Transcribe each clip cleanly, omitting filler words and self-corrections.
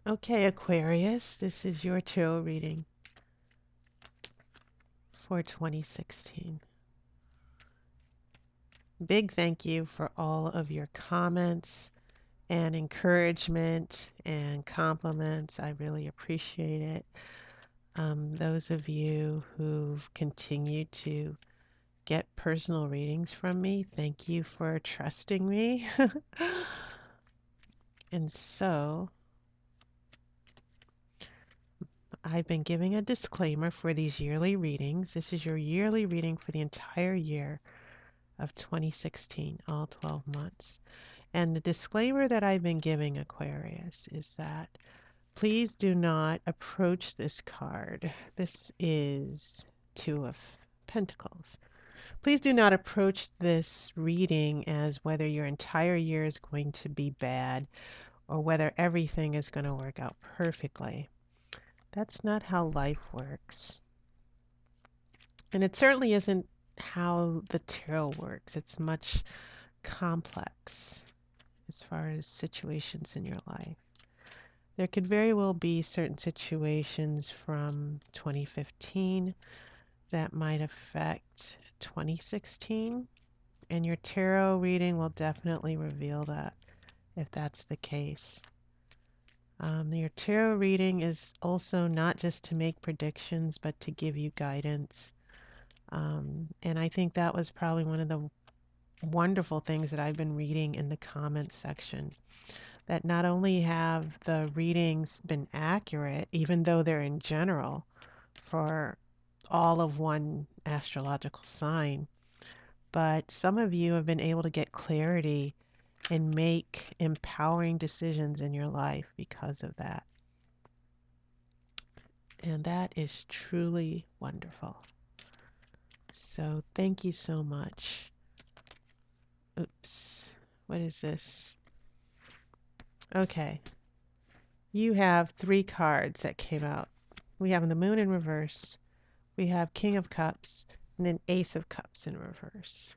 Okay, Aquarius, this is your tarot reading for 2016. Big thank you for all of your comments and encouragement and compliments. I really appreciate it. Those of you who've continued to get personal readings from me, thank you for trusting me. And so I've been giving a disclaimer for these yearly readings. This is your yearly reading for the entire year of 2016, all 12 months. And the disclaimer that I've been giving Aquarius is that please do not approach this card. This is Two of Pentacles. Please do not approach this reading as whether your entire year is going to be bad or whether everything is going to work out perfectly. That's not how life works. And it certainly isn't how the tarot works. It's much complex as far as situations in your life. There could very well be certain situations from 2015 that might affect 2016, and your tarot reading will definitely reveal that if that's the case. Your tarot reading is also not just to make predictions, but to give you guidance. And I think that was probably one of the wonderful things that I've been reading in the comments section. That not only have the readings been accurate, even though they're in general for all of one astrological sign, but some of you have been able to get clarity and make empowering decisions in your life because of that. And that is truly wonderful. So thank you so much. Oops, what is this? Okay, you have three cards that came out. We have the Moon in reverse, we have King of Cups, and then Ace of Cups in reverse.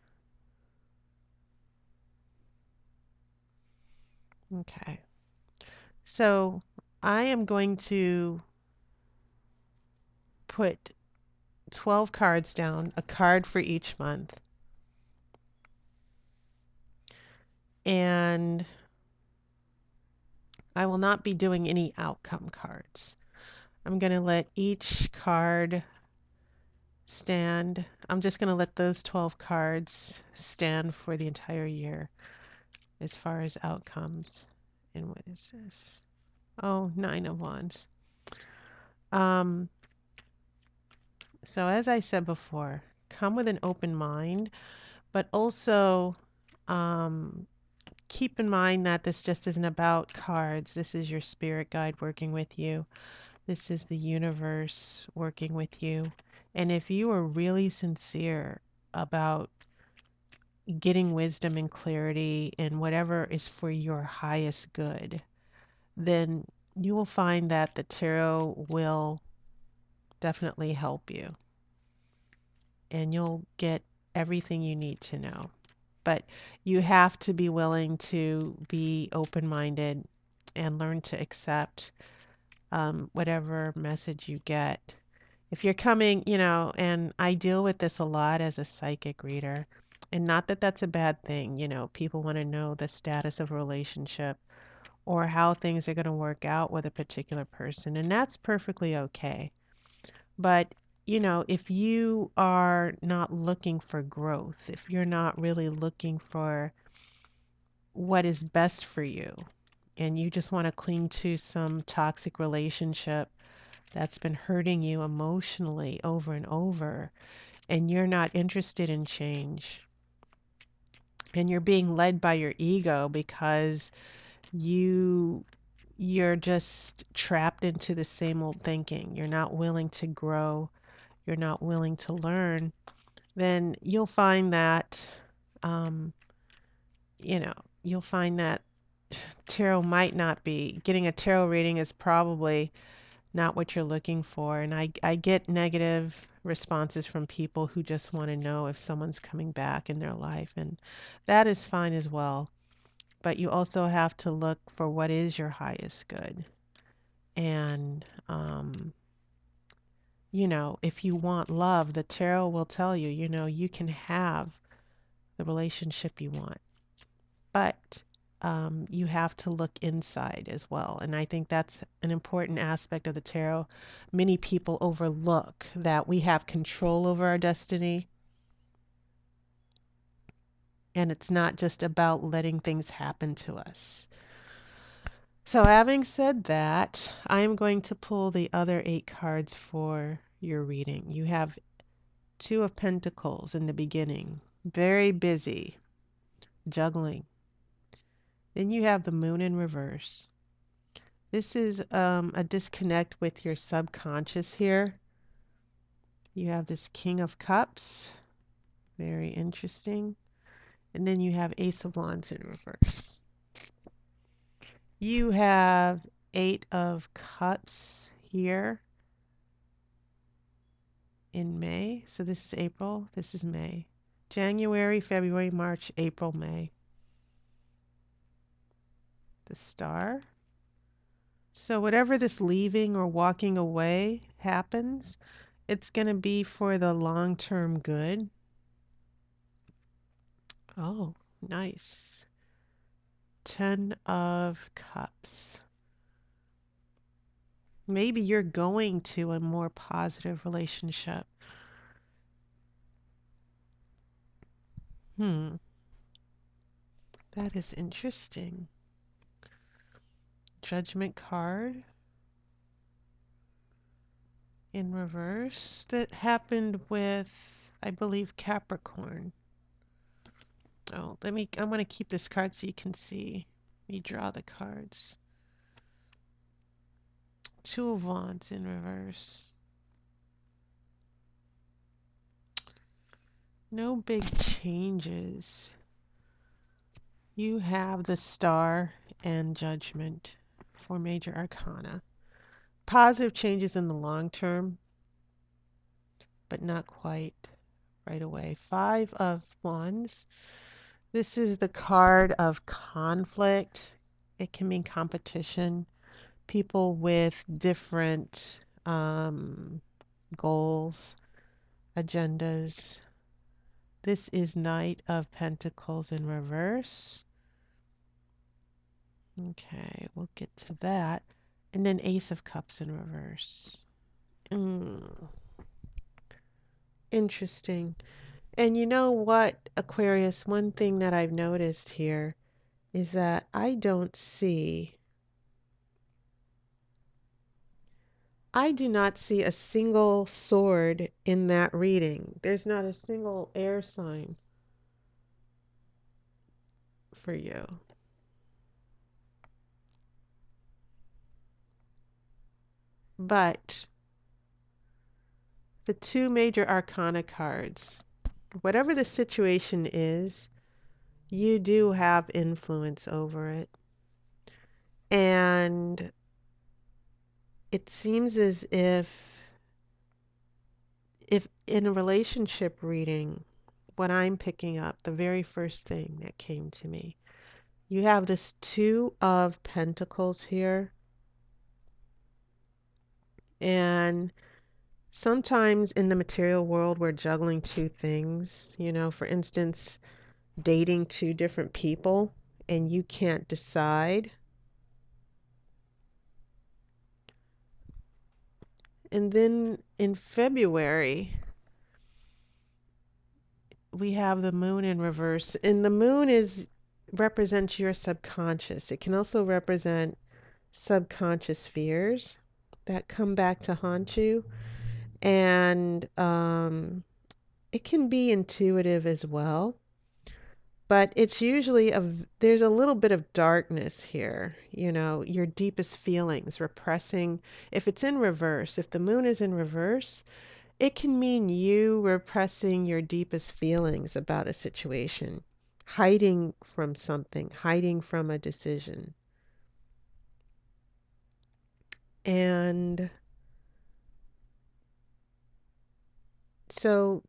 Okay, so I am going to put 12 cards down, a card for each month. And I will not be doing any outcome cards. I'm going to let each card stand. I'm just going to let those 12 cards stand for the entire year as far as outcomes. And what is this? Oh, Nine of Wands. Um, so as I said before, come with an open mind, but also keep in mind that this just isn't about cards. This is your spirit guide working with you. This is the universe working with you. And if you are really sincere about getting wisdom and clarity in whatever is for your highest good, then you will find that the tarot will definitely help you and you'll get everything you need to know. But you have to be willing to be open-minded and learn to accept whatever message you get. If you're coming, and I deal with this a lot as a psychic reader, and not that that's a bad thing, people want to know the status of a relationship or how things are going to work out with a particular person, and that's perfectly okay. But, if you are not looking for growth, if you're not really looking for what is best for you, and you just want to cling to some toxic relationship that's been hurting you emotionally over and over, and you're not interested in change, and you're being led by your ego because you're just trapped into the same old thinking. You're not willing to grow, you're not willing to learn, then you'll find that um, you know, you'll find that tarot might not be getting a tarot reading is probably not what you're looking for. And I get negative responses from people who just want to know if someone's coming back in their life, and that is fine as well. But you also have to look for what is your highest good. And, if you want love, the tarot will tell you, you can have the relationship you want. But you have to look inside as well. And I think that's an important aspect of the tarot. Many people overlook that we have control over our destiny. And it's not just about letting things happen to us. So, having said that, I'm going to pull the other 8 cards for your reading. You have Two of Pentacles in the beginning, very busy, juggling. Then you have the Moon in reverse. This is a disconnect with your subconscious here. You have this King of Cups, very interesting. And then you have Ace of Wands in reverse. You have 8 of Cups here in May. So this is April, this is May. January, February, March, April, May. The Star. So whatever this leaving or walking away happens, it's going to be for the long-term good. Oh, nice. 10 of Cups. Maybe you're going to a more positive relationship. That is interesting. Judgment card in reverse. That happened with, I believe, Capricorn. Oh, I'm going to keep this card so you can see. Let me draw the cards. 2 of Wands in reverse. No big changes. You have the Star and Judgment for major arcana. Positive changes in the long term, but not quite right away. 5 of Wands. This is the card of conflict. It can mean competition. People with different goals, agendas. This is Knight of Pentacles in reverse. Okay, we'll get to that. And then Ace of Cups in reverse. Interesting. And you know what, Aquarius, one thing that I've noticed here is that I do not see a single sword in that reading. There's not a single air sign for you. But the 2 major arcana cards, whatever the situation is, you do have influence over it. And it seems as if in a relationship reading, what I'm picking up, the very first thing that came to me, you have this 2 of Pentacles here. And sometimes in the material world, we're juggling 2 things. For instance, dating 2 different people and you can't decide. And then in February, we have the Moon in reverse. And the Moon represents your subconscious. It can also represent subconscious fears that come back to haunt you. And it can be intuitive as well. But it's usually there's a little bit of darkness here, your deepest feelings, repressing. If it's in reverse, if the Moon is in reverse, it can mean you repressing your deepest feelings about a situation, hiding from something, hiding from a decision. And so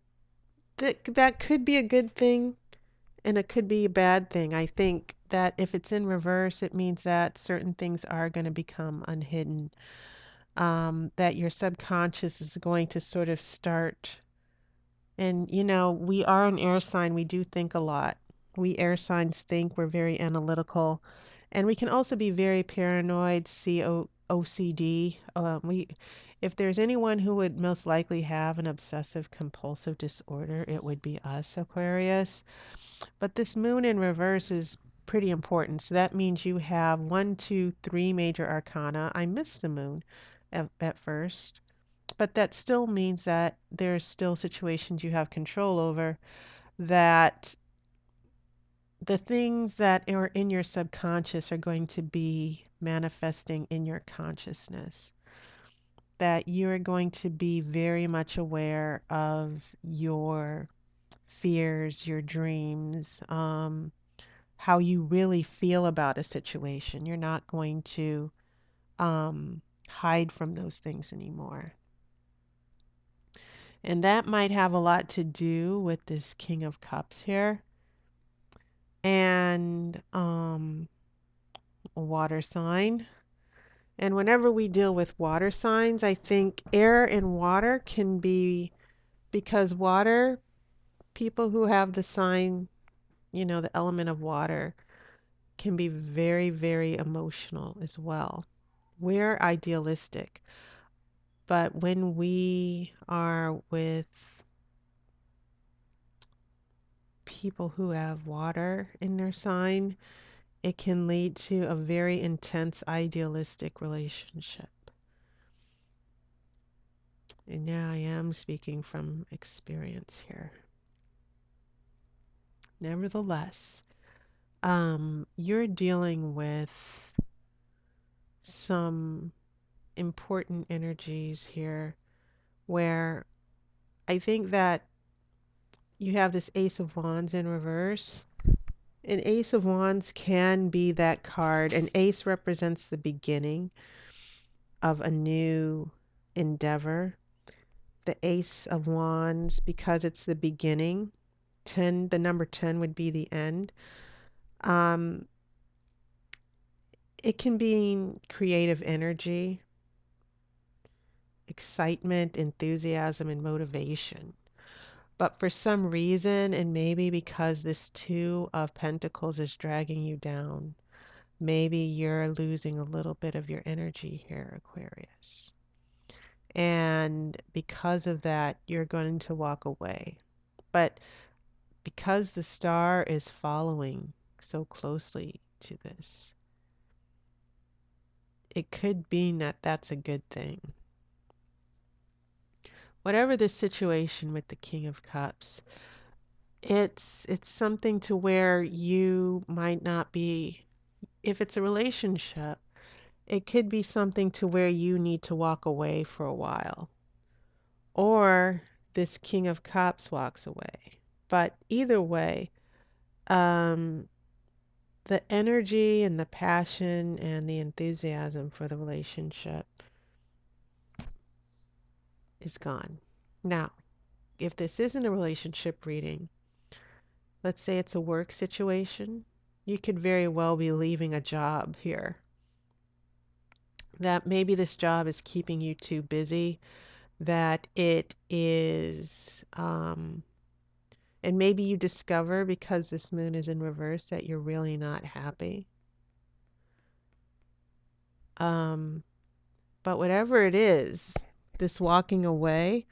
that could be a good thing and it could be a bad thing. I think that if it's in reverse, it means that certain things are going to become unhidden. That your subconscious is going to sort of start. And we are an air sign. We do think a lot. We air signs think. We're very analytical. And we can also be very paranoid, OCD. If there's anyone who would most likely have an obsessive compulsive disorder, it would be us, Aquarius. But this moon in reverse is pretty important. So that means you have one, two, three major arcana. I missed the moon at first, but that still means that there's still situations you have control over, that the things that are in your subconscious are going to be manifesting in your consciousness, that you're going to be very much aware of your fears, your dreams, how you really feel about a situation. You're not going to hide from those things anymore. And that might have a lot to do with this King of Cups here. And a water sign. And whenever we deal with water signs, I think air and water can be, because water, people who have the sign, the element of water, can be very, very emotional as well. We're idealistic, but when we are with people who have water in their sign, it can lead to a very intense idealistic relationship. And now I am speaking from experience here. Nevertheless, you're dealing with some important energies here where I think that you have this Ace of Wands in reverse. An Ace of Wands can be that card. An ace represents the beginning of a new endeavor. The Ace of Wands, because it's the beginning, the number 10 would be the end. Um, it can be creative energy, excitement, enthusiasm, and motivation. But for some reason, and maybe because this Two of Pentacles is dragging you down, maybe you're losing a little bit of your energy here, Aquarius. And because of that, you're going to walk away. But because the star is following so closely to this, it could mean that that's a good thing. Whatever the situation with the King of Cups, it's something to where you might not be, if it's a relationship, it could be something to where you need to walk away for a while. Or this King of Cups walks away. But either way, um, the energy and the passion and the enthusiasm for the relationship is gone. Now, if this isn't a relationship reading, let's say it's a work situation, you could very well be leaving a job here. That maybe this job is keeping you too busy, that it is, and maybe you discover because this moon is in reverse that you're really not happy. But whatever it is, this walking away,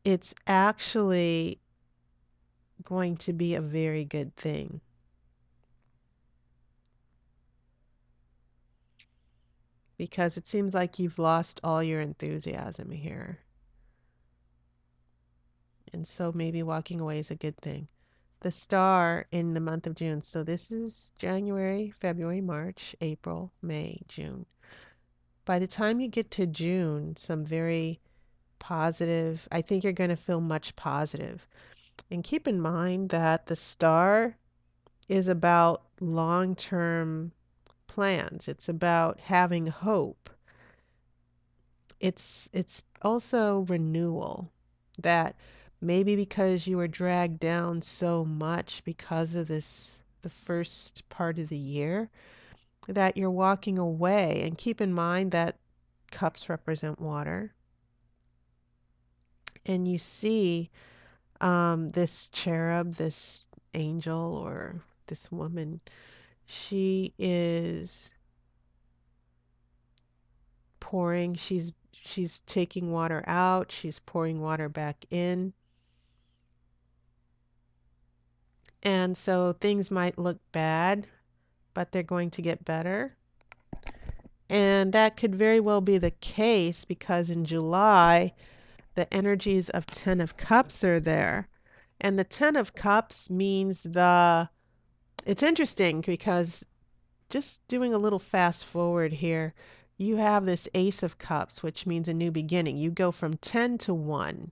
it's actually going to be a very good thing. Because it seems like you've lost all your enthusiasm here. And so maybe walking away is a good thing. The star in the month of June. So this is January, February, March, April, May, June. By the time you get to June, some very positive, I think you're going to feel much positive. And keep in mind that the star is about long-term plans. It's about having hope. It's also renewal, that maybe because you were dragged down so much because of this the first part of the year, that you're walking away. And keep in mind that cups represent water. And you see this cherub, this angel, or this woman. She is pouring, she's taking water out, she's pouring water back in. And so things might look bad, but they're going to get better. And that could very well be the case because in July, the energies of Ten of Cups are there. And the Ten of Cups means it's interesting because just doing a little fast forward here, you have this Ace of Cups, which means a new beginning. You go from 10 to 1.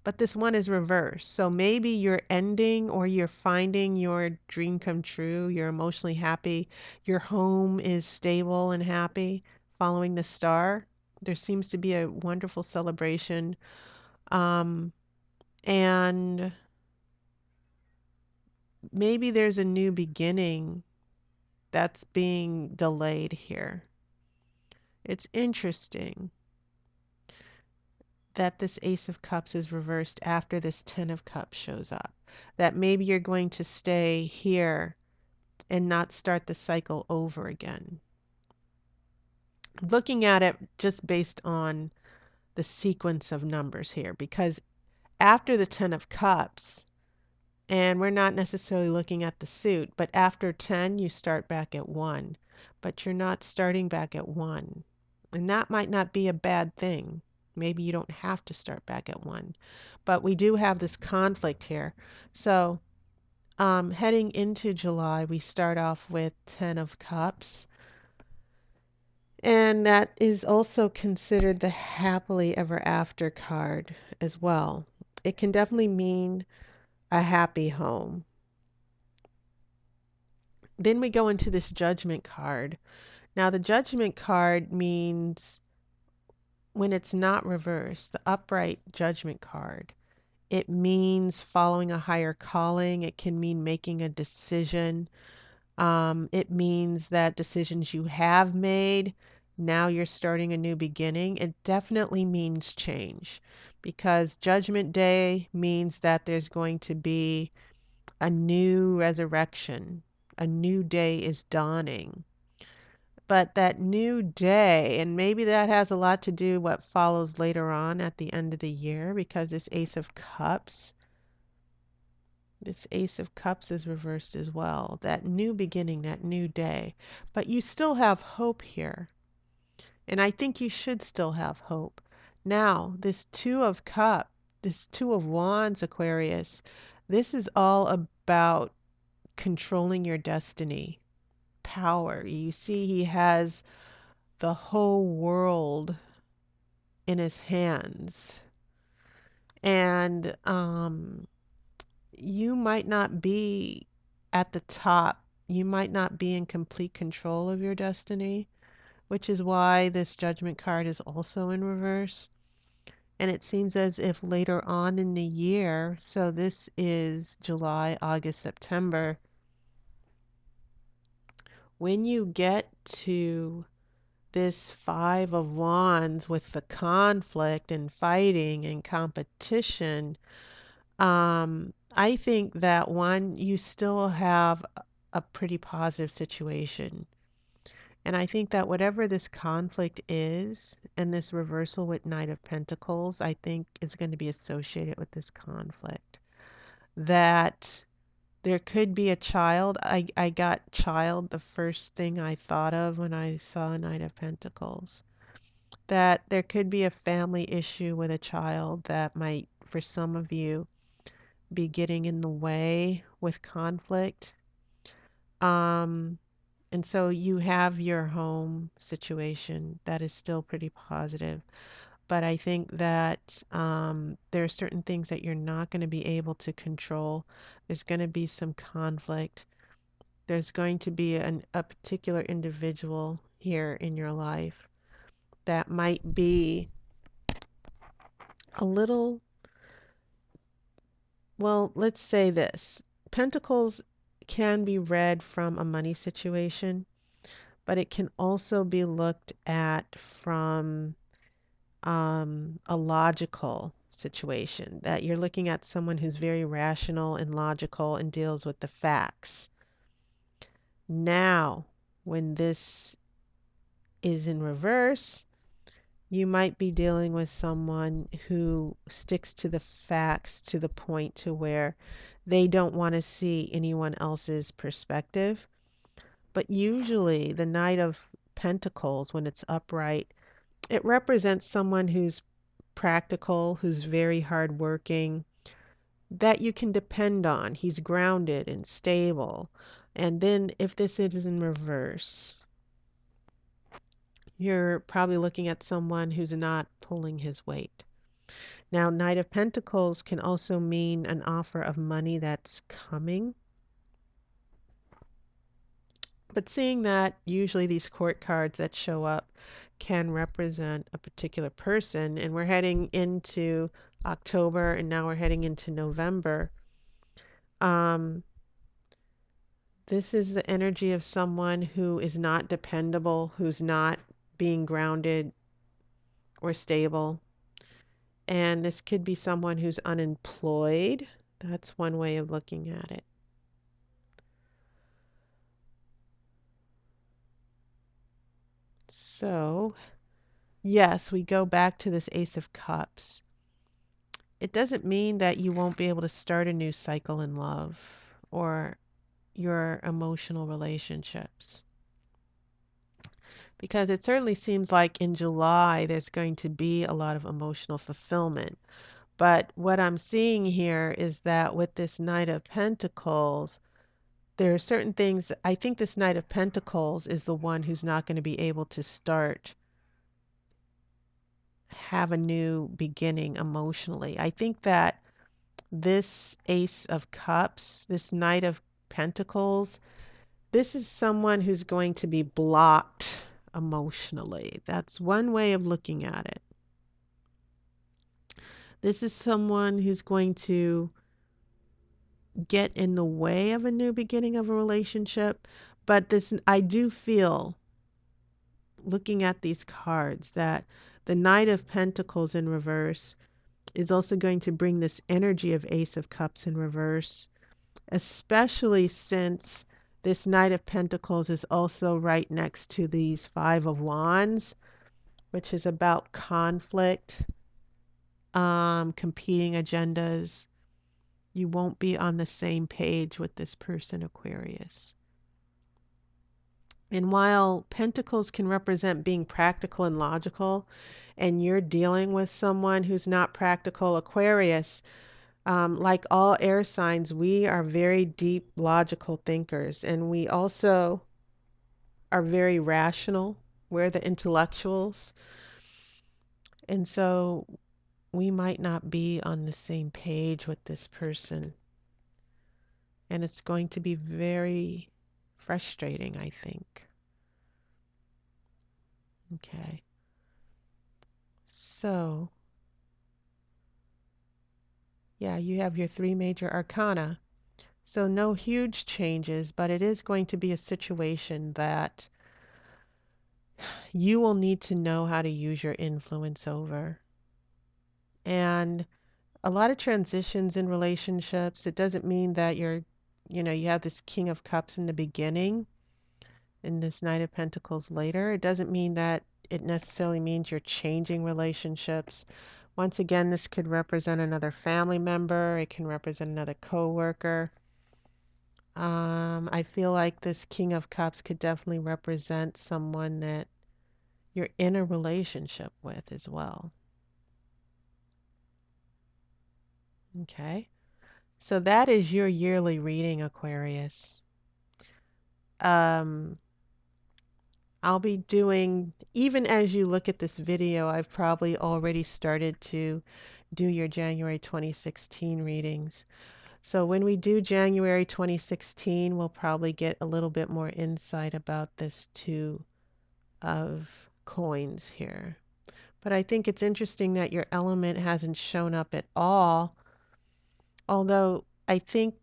But this one is reversed. So maybe you're ending or you're finding your dream come true. You're emotionally happy. Your home is stable and happy following the star. There seems to be a wonderful celebration. Um, and maybe there's a new beginning that's being delayed here. It's interesting that this Ace of Cups is reversed after this Ten of Cups shows up. That maybe you're going to stay here and not start the cycle over again. Looking at it just based on the sequence of numbers here, because after the Ten of Cups, and we're not necessarily looking at the suit, but after 10, you start back at 1, but you're not starting back at 1. And that might not be a bad thing. Maybe you don't have to start back at 1, but we do have this conflict here. So heading into July, we start off with 10 of Cups. And that is also considered the happily ever after card as well. It can definitely mean a happy home. Then we go into this Judgment card. Now, the Judgment card means when it's not reversed, the upright Judgment card, it means following a higher calling. It can mean making a decision. It means that decisions you have made, now you're starting a new beginning. It definitely means change because Judgment Day means that there's going to be a new resurrection. A new day is dawning. But that new day, and maybe that has a lot to do what follows later on at the end of the year because this Ace of Cups is reversed as well. That new beginning, that new day. But you still have hope here. And I think you should still have hope. Now, this this Two of Wands, Aquarius, this is all about controlling your destiny, power. You see, he has the whole world in his hands. And you might not be at the top. You might not be in complete control of your destiny, which is why this Judgment card is also in reverse. And it seems as if later on in the year, so this is July, August, September, when you get to this Five of Wands with the conflict and fighting and competition, I think that one, you still have a pretty positive situation. And I think that whatever this conflict is, and this reversal with Knight of Pentacles, I think is going to be associated with this conflict. That there could be a child. I got child the first thing I thought of when I saw Knight of Pentacles. That there could be a family issue with a child that might, for some of you, be getting in the way with conflict. And so you have your home situation that is still pretty positive. But I think that there are certain things that you're not going to be able to control. There's going to be some conflict. There's going to be a particular individual here in your life that might be a little, well, let's say this. Pentacles can be read from a money situation, but it can also be looked at from a logical situation, that you're looking at someone who's very rational and logical and deals with the facts. Now, when this is in reverse, you might be dealing with someone who sticks to the facts to the point to where they don't want to see anyone else's perspective. But usually, the Knight of Pentacles, when it's upright, it represents someone who's practical, who's very hardworking, that you can depend on. He's grounded and stable. And then if this is in reverse, you're probably looking at someone who's not pulling his weight. Now, Knight of Pentacles can also mean an offer of money that's coming. But seeing that usually these court cards that show up can represent a particular person, and we're heading into October and now we're heading into November. This is the energy of someone who is not dependable, who's not being grounded or stable. And this could be someone who's unemployed. That's one way of looking at it. So, yes, we go back to this Ace of Cups. It doesn't mean that you won't be able to start a new cycle in love or your emotional relationships. Because it certainly seems like in July there's going to be a lot of emotional fulfillment. But what I'm seeing here is that with this Knight of Pentacles, there are certain things. I think this Knight of Pentacles is the one who's not going to be able to have a new beginning emotionally. I think that this Ace of Cups, this Knight of Pentacles, this is someone who's going to be blocked emotionally. That's one way of looking at it. This is someone who's going to get in the way of a new beginning of a relationship. But this, I do feel, looking at these cards, that the Knight of Pentacles in reverse is also going to bring this energy of Ace of Cups in reverse, especially since this Knight of Pentacles is also right next to these Five of Wands, which is about conflict, competing agendas. You won't be on the same page with this person, Aquarius. And while Pentacles can represent being practical and logical, and you're dealing with someone who's not practical, Aquarius, like all air signs, we are very deep, logical thinkers, and we also are very rational. We're the intellectuals. And so we might not be on the same page with this person. And it's going to be very frustrating, I think. Okay. So, yeah, you have your three major arcana. So no huge changes, but it is going to be a situation that you will need to know how to use your influence over. And a lot of transitions in relationships, it doesn't mean that you have this King of Cups in the beginning and this Knight of Pentacles later. It doesn't mean that it necessarily means you're changing relationships. Once again, this could represent another family member. It can represent another coworker. I feel like this King of Cups could definitely represent someone that you're in a relationship with as well. Okay. So that is your yearly reading, Aquarius. Um, I'll be doing, even as you look at this video, I've probably already started to do your January 2016 readings. So when we do January 2016, we'll probably get a little bit more insight about this Two of Coins here. But I think it's interesting that your element hasn't shown up at all. Although I think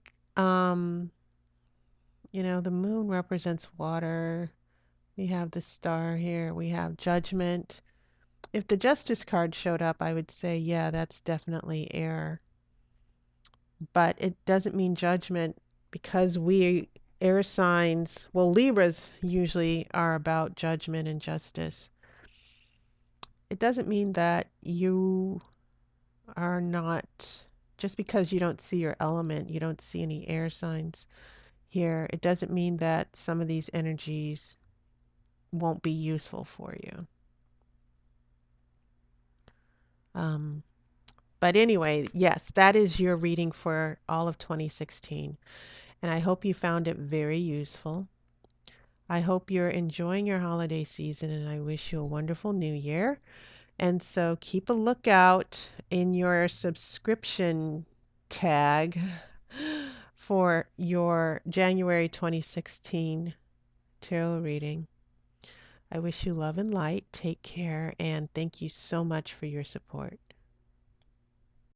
You know, the moon represents water. We have the star here. We have judgment. If the justice card showed up, I would say, yeah, that's definitely air. But it doesn't mean judgment because we air signs, well, Libras usually are about judgment and justice. It doesn't mean that you are not, just because you don't see your element, you don't see any air signs here, it doesn't mean that some of these energies won't be useful for you. Um, but anyway, yes, that is your reading for all of 2016. And I hope you found it very useful. I hope you're enjoying your holiday season and I wish you a wonderful new year. And so keep a lookout in your subscription tag for your January 2016 tarot reading. I wish you love and light. Take care and thank you so much for your support.